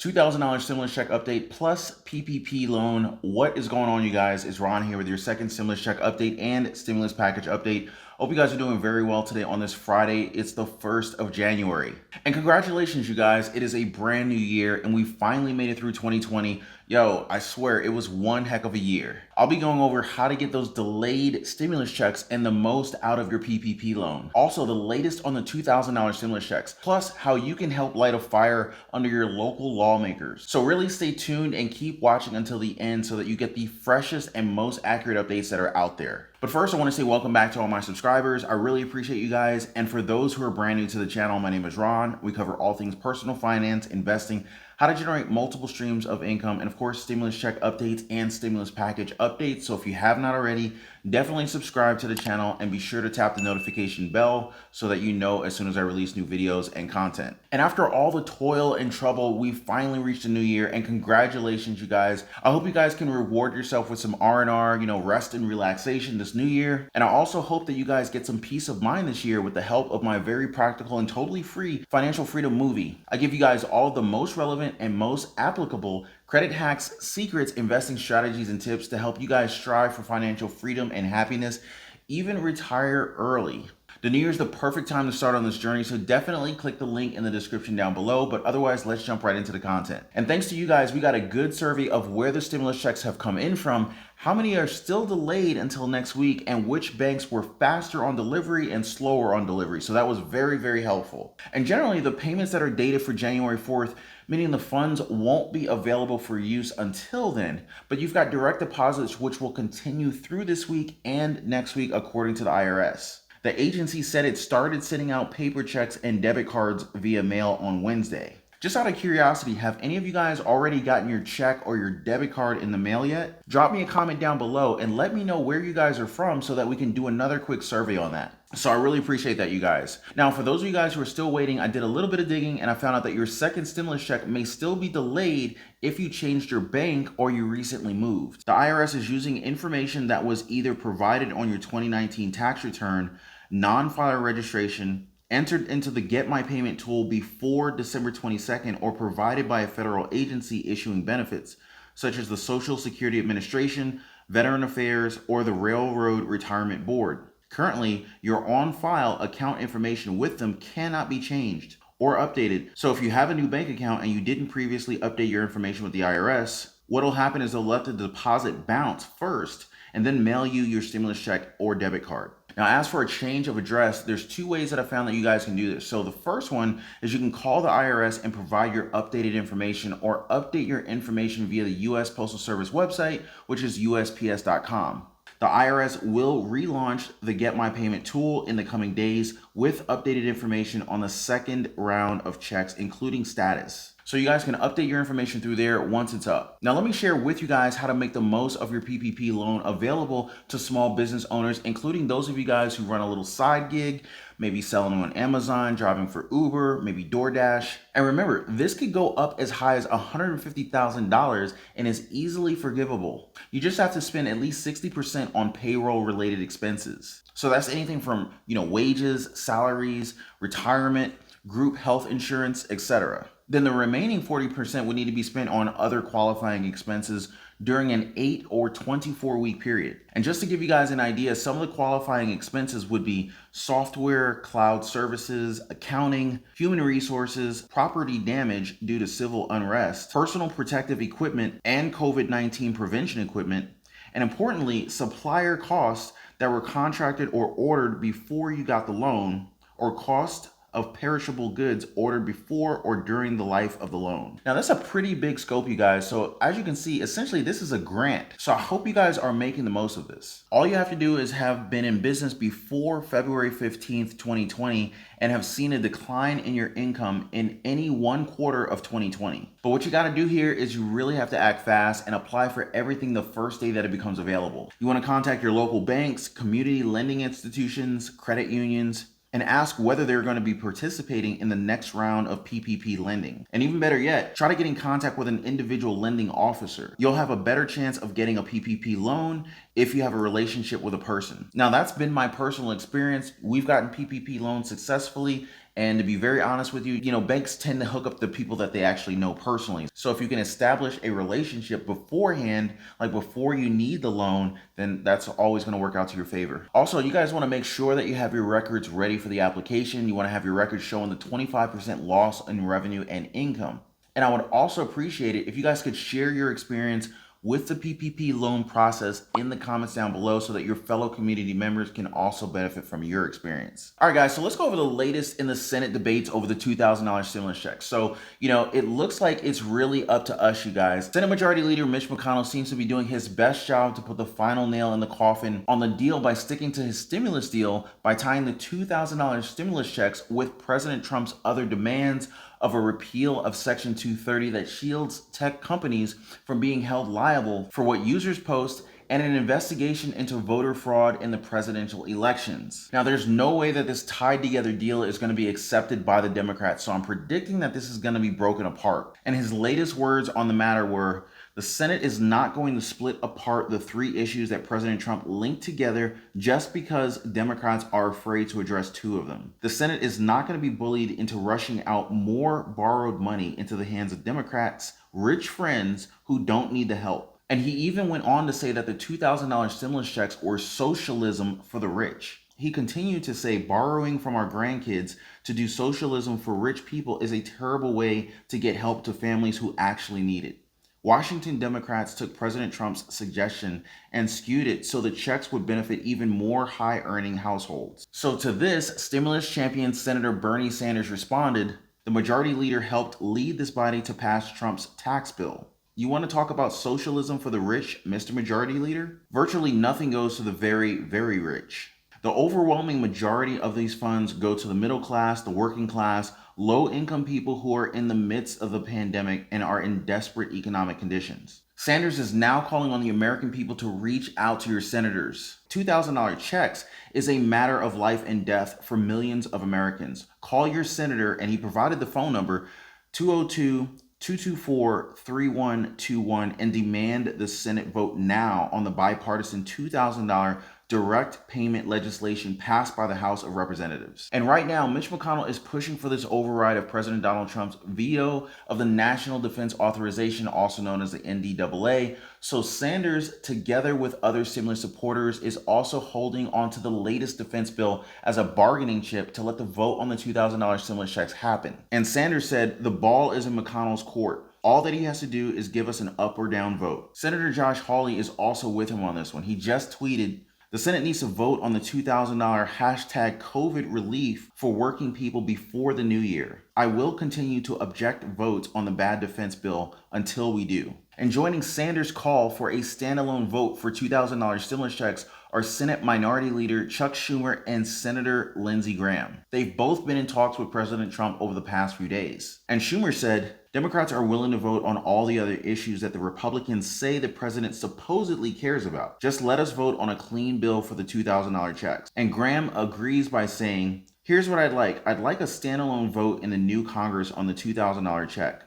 $2,000 stimulus check update plus PPP loan. What is going on, you guys? It's Ron here with your second stimulus check update and stimulus package update. Hope you guys are doing very well today on this Friday. It's the 1st of January. And congratulations, you guys. It is a brand new year and we finally made it through 2020. Yo, I swear it was one heck of a year. I'll be going over how to get those delayed stimulus checks and the most out of your PPP loan. Also, the latest on the $2,000 stimulus checks, plus how you can help light a fire under your local lawmakers. So really stay tuned and keep watching until the end so that you get the freshest and most accurate updates that are out there. But first, I want to say welcome back to all my subscribers. I really appreciate you guys. And for those who are brand new to the channel, my name is Ron. We cover all things personal finance, investing, how to generate multiple streams of income, and of course, stimulus check updates and stimulus package updates. So if you have not already, definitely subscribe to the channel and be sure to tap the notification bell so that you know as soon as I release new videos and content. And after all the toil and trouble, we finally reached a new year, and congratulations, you guys. I hope you guys can reward yourself with some R&R, rest and relaxation this new year. And I also hope that you guys get some peace of mind this year with the help of my very practical and totally free financial freedom movie. I give you guys all of the most relevant and most applicable credit hacks, secrets, investing strategies, and tips to help you guys strive for financial freedom and happiness, even retire early. The new year is the perfect time to start on this journey, so definitely click the link in the description down below, but otherwise, let's jump right into the content. And thanks to you guys, we got a good survey of where the stimulus checks have come in from, how many are still delayed until next week, and which banks were faster on delivery and slower on delivery. So that was very, very helpful. And generally, the payments that are dated for January 4th, meaning the funds won't be available for use until then, but you've got direct deposits which will continue through this week and next week according to the IRS. The agency said it started sending out paper checks and debit cards via mail on Wednesday. Just out of curiosity, have any of you guys already gotten your check or your debit card in the mail yet? Drop me a comment down below and let me know where you guys are from so that we can do another quick survey on that. So I really appreciate that, you guys. Now, for those of you guys who are still waiting, I did a little bit of digging and I found out that your second stimulus check may still be delayed if you changed your bank or you recently moved. The IRS is using information that was either provided on your 2019 tax return, non-filer registration, entered into the Get My Payment tool before December 22nd, or provided by a federal agency issuing benefits, such as the Social Security Administration, Veteran Affairs, or the Railroad Retirement Board. Currently, your on-file account information with them cannot be changed or updated. So if you have a new bank account and you didn't previously update your information with the IRS, what'll happen is they'll let the deposit bounce first and then mail you your stimulus check or debit card. Now, as for a change of address, there's two ways that I found that you guys can do this. So the first one is you can call the IRS and provide your updated information, or update your information via the U.S. Postal Service website, which is USPS.com. The IRS will relaunch the Get My Payment tool in the coming days with updated information on the second round of checks, including status. So you guys can update your information through there once it's up. Now, let me share with you guys how to make the most of your PPP loan available to small business owners, including those of you guys who run a little side gig, maybe selling on Amazon, driving for Uber, maybe DoorDash. And remember, this could go up as high as $150,000 and is easily forgivable. You just have to spend at least 60% on payroll related expenses. So that's anything from, wages, salaries, retirement, group health insurance, etc. Then the remaining 40% would need to be spent on other qualifying expenses during an 8 or 24-week period. And just to give you guys an idea, some of the qualifying expenses would be software, cloud services, accounting, human resources, property damage due to civil unrest, personal protective equipment, and COVID-19 prevention equipment, and importantly, supplier costs that were contracted or ordered before you got the loan, or cost of perishable goods ordered before or during the life of the loan. Now, that's a pretty big scope, you guys. So as you can see, essentially this is a grant. So I hope you guys are making the most of this. All you have to do is have been in business before February 15th, 2020 and have seen a decline in your income in any one quarter of 2020. But what you got to do here is you really have to act fast and apply for everything the first day that it becomes available. You want to contact your local banks, community lending institutions, credit unions, and ask whether they're going to be participating in the next round of PPP lending. And even better yet, try to get in contact with an individual lending officer. You'll have a better chance of getting a PPP loan if you have a relationship with a person. Now, that's been my personal experience. We've gotten PPP loans successfully And to be very honest with you, banks tend to hook up the people that they actually know personally. So if you can establish a relationship beforehand, like before you need the loan, then that's always going to work out to your favor. Also, you guys want to make sure that you have your records ready for the application. You want to have your records showing the 25% loss in revenue and income. And I would also appreciate it if you guys could share your experience with the PPP loan process in the comments down below so that your fellow community members can also benefit from your experience. All right, guys, so let's go over the latest in the Senate debates over the $2,000 stimulus check. So, it looks like it's really up to us, you guys. Senate Majority Leader Mitch McConnell seems to be doing his best job to put the final nail in the coffin on the deal by sticking to his stimulus deal by tying the $2,000 stimulus checks with President Trump's other demands of a repeal of Section 230 that shields tech companies from being held liable for what users post and an investigation into voter fraud in the presidential elections. Now, there's no way that this tied together deal is going to be accepted by the Democrats, so I'm predicting that this is going to be broken apart. And his latest words on the matter were, the Senate is not going to split apart the three issues that President Trump linked together just because Democrats are afraid to address two of them. The Senate is not going to be bullied into rushing out more borrowed money into the hands of Democrats' rich friends who don't need the help. And he even went on to say that the $2,000 stimulus checks were socialism for the rich. He continued to say borrowing from our grandkids to do socialism for rich people is a terrible way to get help to families who actually need it. Washington Democrats took President Trump's suggestion and skewed it so the checks would benefit even more high-earning households. So to this, stimulus champion Senator Bernie Sanders responded, the majority leader helped lead this body to pass Trump's tax bill. You want to talk about socialism for the rich, Mr. Majority Leader? Virtually nothing goes to the very, very rich. The overwhelming majority of these funds go to the middle class, the working class, low-income people who are in the midst of the pandemic and are in desperate economic conditions. Sanders is now calling on the American people to reach out to your senators. $2,000 checks is a matter of life and death for millions of Americans. Call your senator, and he provided the phone number 202-224-3121 and demand the Senate vote now on the bipartisan $2,000 direct payment legislation passed by the House of Representatives. And right now, Mitch McConnell is pushing for this override of President Donald Trump's veto of the National Defense Authorization, also known as the NDAA. So Sanders, together with other stimulus supporters, is also holding on to the latest defense bill as a bargaining chip to let the vote on the $2,000 stimulus checks happen. And Sanders said the ball is in McConnell's court. All that he has to do is give us an up or down vote. Senator Josh Hawley is also with him on this one. He just tweeted, the Senate needs to vote on the $2,000 hashtag COVID relief for working people before the new year. I will continue to object votes on the bad defense bill until we do. And joining Sanders' call for a standalone vote for $2,000 stimulus checks are Senate Minority Leader Chuck Schumer and Senator Lindsey Graham. They've both been in talks with President Trump over the past few days. And Schumer said, Democrats are willing to vote on all the other issues that the Republicans say the president supposedly cares about. Just let us vote on a clean bill for the $2,000 checks. And Graham agrees by saying, here's what I'd like. I'd like a standalone vote in the new Congress on the $2,000 check.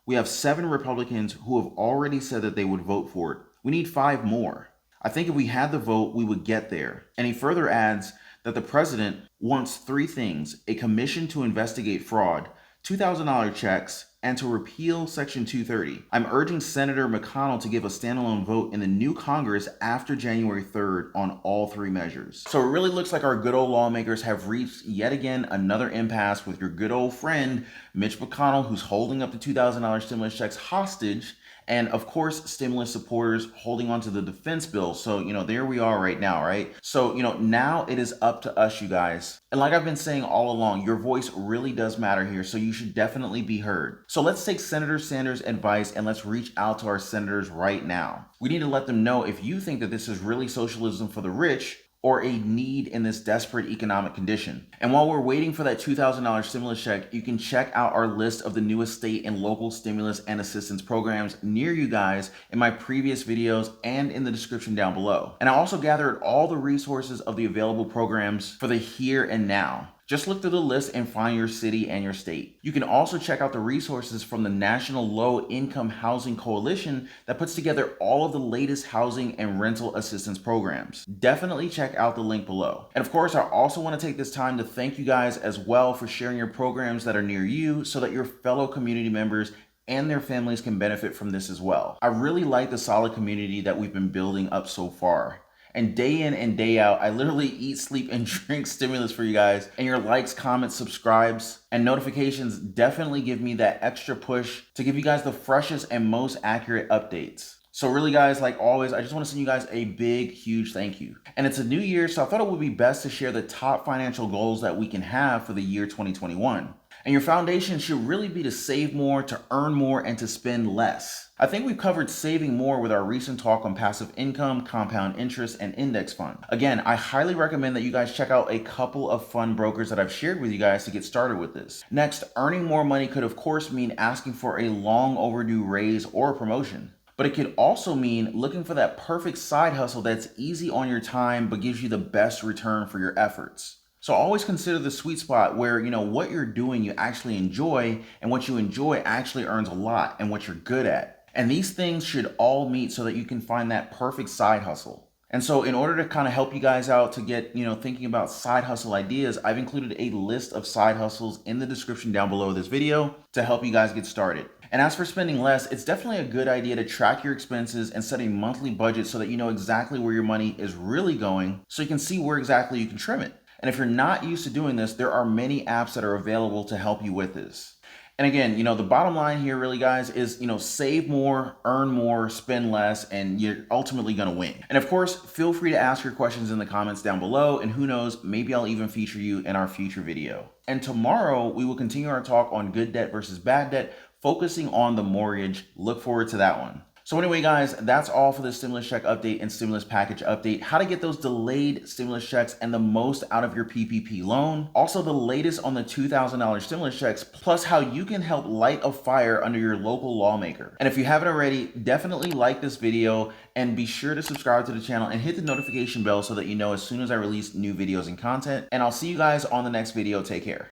We have 7 Republicans who have already said that they would vote for it. We need 5 more. I think if we had the vote, we would get there. And he further adds that the president wants 3 things: a commission to investigate fraud, $2,000 checks, and to repeal Section 230. I'm urging Senator McConnell to give a standalone vote in the new Congress after January 3rd on all 3 measures. So it really looks like our good old lawmakers have reached yet again another impasse with your good old friend, Mitch McConnell, who's holding up the $2,000 stimulus checks hostage, and of course, stimulus supporters holding on to the defense bill. So, there we are right now, right? So, now it is up to us, you guys. And like I've been saying all along, your voice really does matter here, so you should definitely be heard. So let's take Senator Sanders' advice and let's reach out to our senators right now. We need to let them know if you think that this is really socialism for the rich or a need in this desperate economic condition. And while we're waiting for that $2,000 stimulus check, you can check out our list of the newest state and local stimulus and assistance programs near you guys in my previous videos and in the description down below. And I also gathered all the resources of the available programs for the here and now. Just look through the list and find your city and your state. You can also check out the resources from the National Low Income Housing Coalition that puts together all of the latest housing and rental assistance programs. Definitely check out the link below. And of course, I also want to take this time to thank you guys as well for sharing your programs that are near you so that your fellow community members and their families can benefit from this as well. I really like the solid community that we've been building up so far. And day in and day out, I literally eat, sleep, and drink stimulus for you guys. And your likes, comments, subscribes, and notifications definitely give me that extra push to give you guys the freshest and most accurate updates. So really guys, like always, I just want to send you guys a big, huge thank you. And it's a new year, so I thought it would be best to share the top financial goals that we can have for the year 2021. And your foundation should really be to save more, to earn more, and to spend less. I think we've covered saving more with our recent talk on passive income, compound interest, and index fund. Again, I highly recommend that you guys check out a couple of fund brokers that I've shared with you guys to get started with this. Next, earning more money could of course mean asking for a long overdue raise or a promotion. But it could also mean looking for that perfect side hustle that's easy on your time but gives you the best return for your efforts. So always consider the sweet spot where, what you're doing you actually enjoy, and what you enjoy actually earns a lot, and what you're good at. And these things should all meet so that you can find that perfect side hustle. And so in order to kind of help you guys out to get, thinking about side hustle ideas, I've included a list of side hustles in the description down below this video to help you guys get started. And as for spending less, it's definitely a good idea to track your expenses and set a monthly budget so that you know exactly where your money is really going, so you can see where exactly you can trim it. And if you're not used to doing this, there are many apps that are available to help you with this. And again, the bottom line here really guys is, save more, earn more, spend less, and you're ultimately going to win. And of course, feel free to ask your questions in the comments down below, and who knows, maybe I'll even feature you in our future video. And tomorrow we will continue our talk on good debt versus bad debt, focusing on the mortgage. Look forward to that one. So anyway, guys, that's all for the stimulus check update and stimulus package update. How to get those delayed stimulus checks and the most out of your PPP loan. Also, the latest on the $2,000 stimulus checks, plus how you can help light a fire under your local lawmaker. And if you haven't already, definitely like this video and be sure to subscribe to the channel and hit the notification bell so that you know as soon as I release new videos and content. And I'll see you guys on the next video. Take care.